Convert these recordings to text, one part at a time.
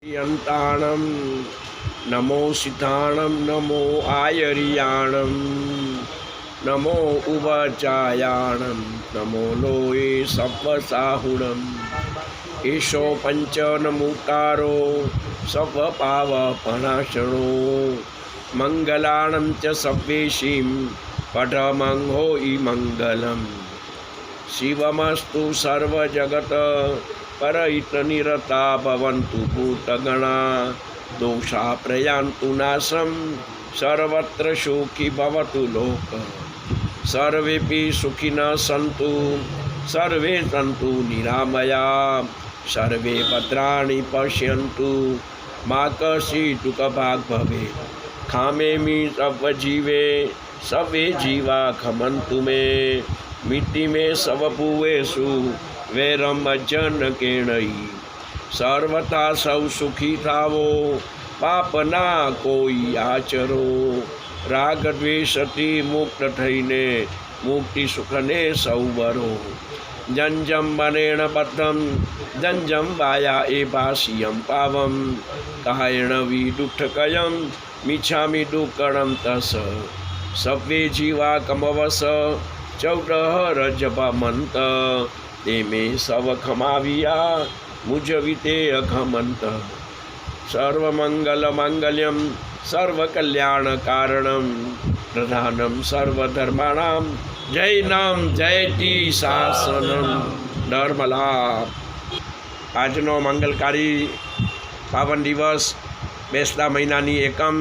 यन्ताणं नमो सिताणं नमो आयरियाणं नमो उवचायाणं नमो लोये सप्वसाहुणम् ईशो पंचनमुकारो सप्वपावपणाशनो मंगलाणं च सव्वेशीं पठमंहो मंगलम् शिवमस्तु सर्वजगत परहितनिरता भवन्तु भूतगणा दोषा प्रयान्तु नाशं सर्वत्र सुखी भवतु लोकः सर्वेपि सुखिनः सन्तु सर्वे सन्तु निरामयाः सर्वे भद्राणि पश्यन्तु मा कश्चित् दुःखभाग् भवेत् खामेमि सर्वजीवे सर्वे जीवा खमन्तु मे मिट्टी में सब भूवेषु वैरम जनकेणई सर्वथा सौ सुखी थावो पाप ना कोई आचरो राग द्वेषति मुक्त थईने मुक्ति सुखने सौ वरो जंजम बनेण बद्धम जंजम वाया ए भाष्यम पावम कायण विदुष्टकयम मिच्छामि दुक्कड़म तस सव्वे जीवा कमवस 14 रजपमंत ते में सव खमाविया मुझविते अखमंत सर्वमंगल मंगल्यम सर्वकल्याण कारणम प्रधानम सर्वधर्माणां जैनम जयति शासनम धर्मलाभ। આજનો મંગલકારી પાવન દિવસ બેસતા મહિનાની એકમ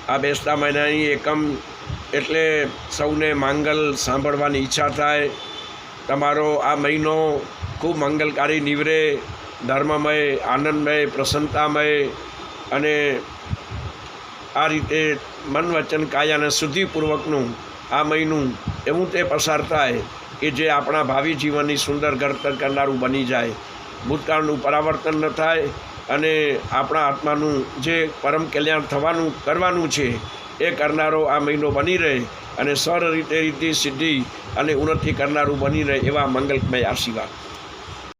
આ બેસતા મહિનાની એકમ એટલે સૌને માંગલ સાંભળવાની ઈચ્છા થાય। તમારો આ મહિનો ખૂબ મંગલકારી નીવરે ધર્મમય આનંદમય પ્રસન્નતામય અને આ રીતે મન વચન કાયા અને શુદ્ધિપૂર્વકનું આ મહિનું એવું તે પસાર થાય કે જે આપણા ભાવિ જીવનની સુંદર ઘડતર કરનારું બની જાય ભૂતકાળનું પરાવર્તન ન થાય અને આપણા આત્માનું જે પરમ કલ્યાણ થવાનું કરવાનું છે એ કરનારો આ મહિનો બની રહે અને સર રીતે સિદ્ધિ અને ઉન્નતિ કરનારું બની રહે એવા મંગલમય આશીર્વાદ।